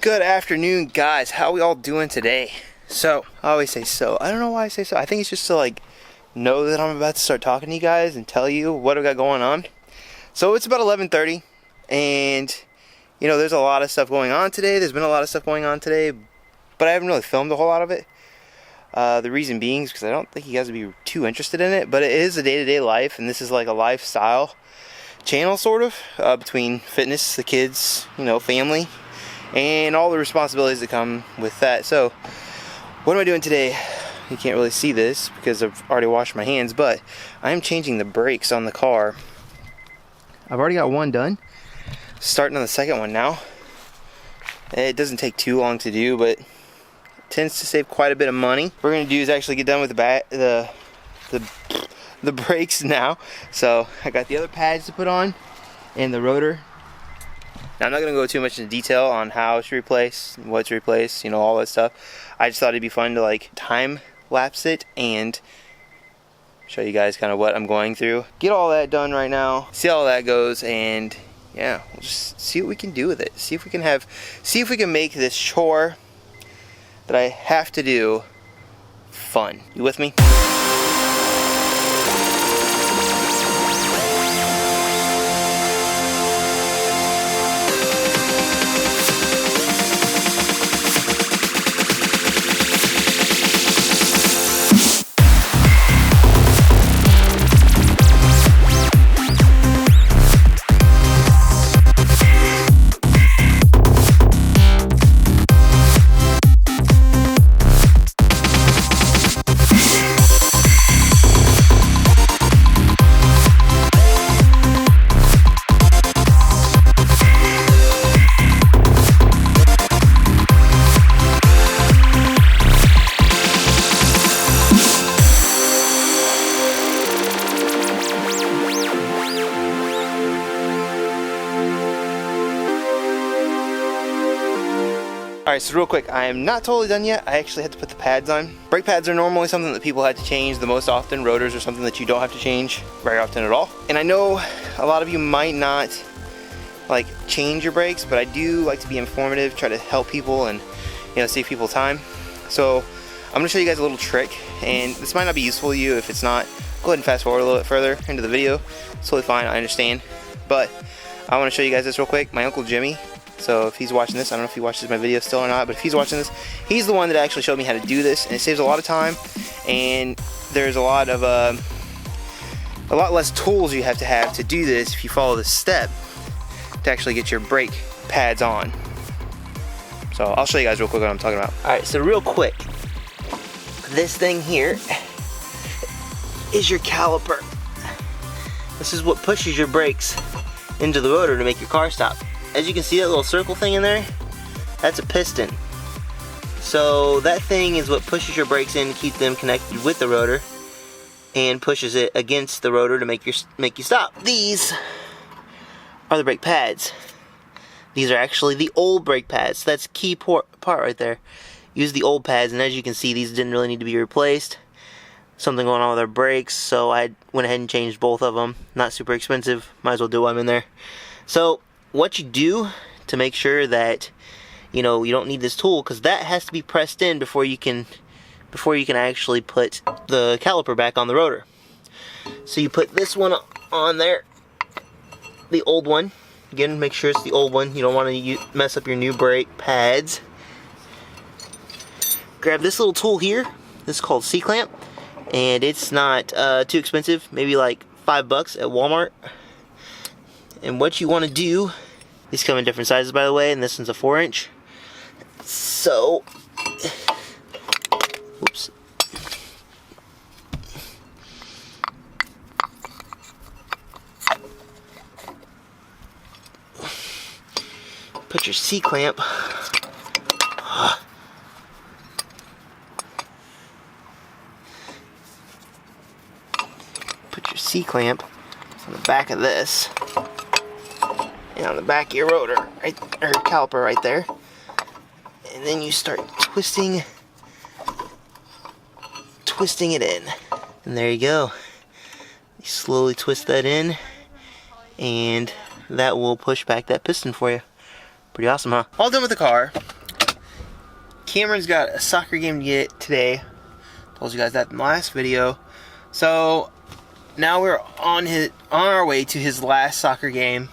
Good afternoon, guys. How we all doing today? So, I always say so. I don't know why I say so. I think it's just to like know that I'm about to start talking to you guys and tell you what I got going on. So it's about 11:30, and you know, there's a lot of stuff going on today. There's been a lot of stuff going on today, but I haven't really filmed a whole lot of it. The reason being is because I don't think you guys would be too interested in it, but it is a day-to-day life, and this is like a lifestyle channel, sort of, between fitness, the kids, you know, family, and all the responsibilities that come with that. So, what am I doing today? You can't really see this because I've already washed my hands, but I am changing the brakes on the car. I've already got one done. Starting on the second one now. It doesn't take too long to do, but it tends to save quite a bit of money. What we're gonna do is actually get done with the brakes now. So I got the other pads to put on and the rotor. Now I'm not gonna go too much into detail on how to replace, what to replace, you know, all that stuff. I just thought it'd be fun to like time lapse it and show you guys kind of what I'm going through. Get all that done right now, see how that goes, and yeah, we'll just see what we can do with it. See if we can make this chore that I have to do fun. You with me? Alright, so real quick, I am not totally done yet. I actually had to put the pads on. Brake pads are normally something that people had to change the most often. Rotors are something that you don't have to change very often at all. And I know a lot of you might not like change your brakes, but I do like to be informative, try to help people and, you know, save people time. So I'm gonna show you guys a little trick, and this might not be useful to you. If it's not, go ahead and fast forward a little bit further into the video. It's totally fine, I understand. But I wanna show you guys this real quick. My Uncle Jimmy, so if he's watching this, I don't know if he watches my video still or not, but if he's watching this, he's the one that actually showed me how to do this, and it saves a lot of time, and there's a lot less tools you have to do this if you follow this step to actually get your brake pads on. So I'll show you guys real quick what I'm talking about. Alright, so real quick, this thing here is your caliper. This is what pushes your brakes into the rotor to make your car stop. As you can see, that little circle thing in there, that's a piston. So that thing is what pushes your brakes in to keep them connected with the rotor and pushes it against the rotor to make you stop. These are the brake pads. These are actually the old brake pads. So that's a key part right there. Use the old pads, and as you can see, these didn't really need to be replaced. Something going on with our brakes, so I went ahead and changed both of them. Not super expensive, might as well do while I'm in there. So what you do to make sure that, you know, you don't need this tool, because that has to be pressed in before you can actually put the caliper back on the rotor. So you put this one on there, the old one. Again, make sure it's the old one. You don't want to mess up your new brake pads. Grab this little tool here. This is called C-clamp, and it's not too expensive, maybe like $5 at Walmart. And what you want to do, these come in different sizes, by the way, and this one's a 4-inch. So, whoops. Put your C-clamp on the back of this. And on the back of your rotor, right, or caliper right there. And then you start twisting it in. And there you go. You slowly twist that in, and that will push back that piston for you. Pretty awesome, huh? All done with the car. Cameron's got a soccer game to get today. Told you guys that in the last video. So now we're on our way to his last soccer game.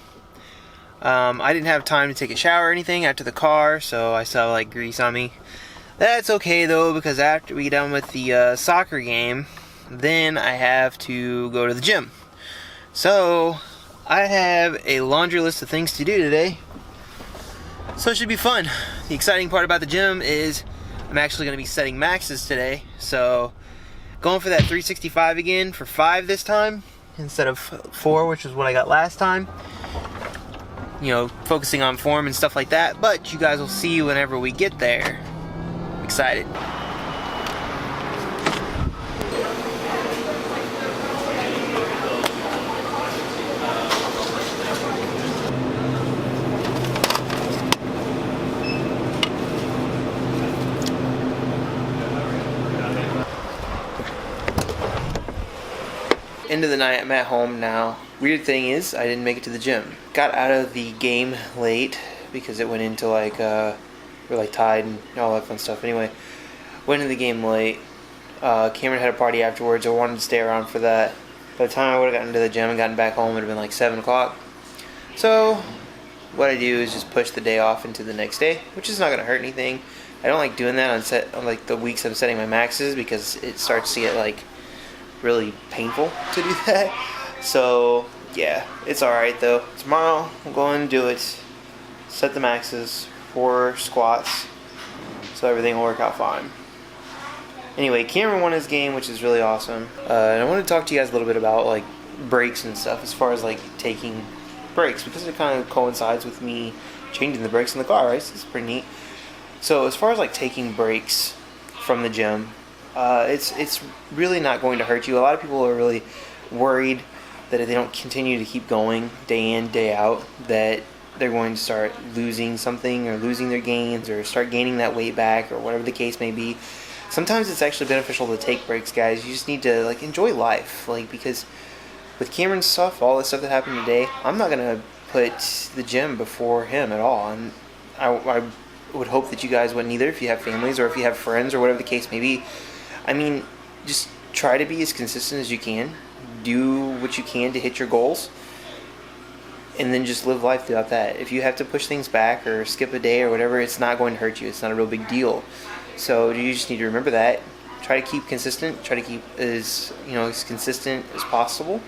I didn't have time to take a shower or anything after the car, so I still have like grease on me. That's okay though, because after we get done with the soccer game, then I have to go to the gym. So I have a laundry list of things to do today. So it should be fun. The exciting part about the gym is I'm actually going to be setting maxes today. So going for that 365 again for 5 this time instead of 4, which is what I got last time. You know, focusing on form and stuff like that. But you guys will see whenever we get there. I'm excited. End of the night, I'm at home now. Weird thing is, I didn't make it to the gym. Got out of the game late because it went into like, we're like tied and all that fun stuff. Anyway, went into the game late. Cameron had a party afterwards. I wanted to stay around for that. By the time I would have gotten to the gym and gotten back home, it would have been like 7 o'clock. So, what I do is just push the day off into the next day, which is not going to hurt anything. I don't like doing that on like the weeks I'm setting my maxes because it starts to get like really painful to do that. So yeah, it's alright though. Tomorrow I'm going to do it, set the maxes for squats, so everything will work out fine. Anyway, Cameron won his game, which is really awesome. And I want to talk to you guys a little bit about like breaks and stuff, as far as like taking breaks, because it kind of coincides with me changing the brakes in the car, right? So it's pretty neat. So as far as like taking breaks from the gym, it's really not going to hurt you. A lot of people are really worried that if they don't continue to keep going day in, day out, that they're going to start losing something or losing their gains or start gaining that weight back or whatever the case may be. Sometimes it's actually beneficial to take breaks, guys. You just need to like enjoy life, like, because with Cameron's stuff, all the stuff that happened today, I'm not gonna put the gym before him at all, and I would hope that you guys wouldn't either if you have families or if you have friends or whatever the case may be. I mean, just try to be as consistent as you can. Do what you can to hit your goals. And then just live life throughout that. If you have to push things back or skip a day or whatever, it's not going to hurt you. It's not a real big deal. So you just need to remember that. Try to keep consistent. Try to keep as consistent as possible.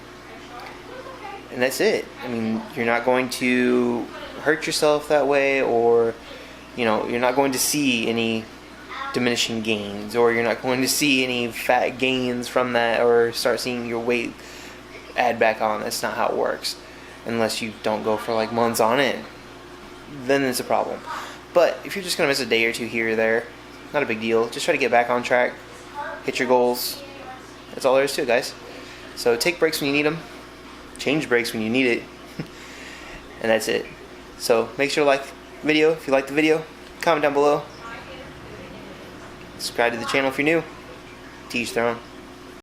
And that's it. I mean, you're not going to hurt yourself that way, or you're not going to see any diminishing gains, or you're not going to see any fat gains from that, or start seeing your weight add back on. That's not how it works, unless you don't go for like months on it. Then it's a problem. But if you're just going to miss a day or two here or there, not a big deal. Just try to get back on track, hit your goals. That's all there is to it, guys. So take breaks when you need them, change breaks when you need it, and that's it. So make sure to like the video if you like the video, comment down below. Subscribe to the channel if you're new. To each their own.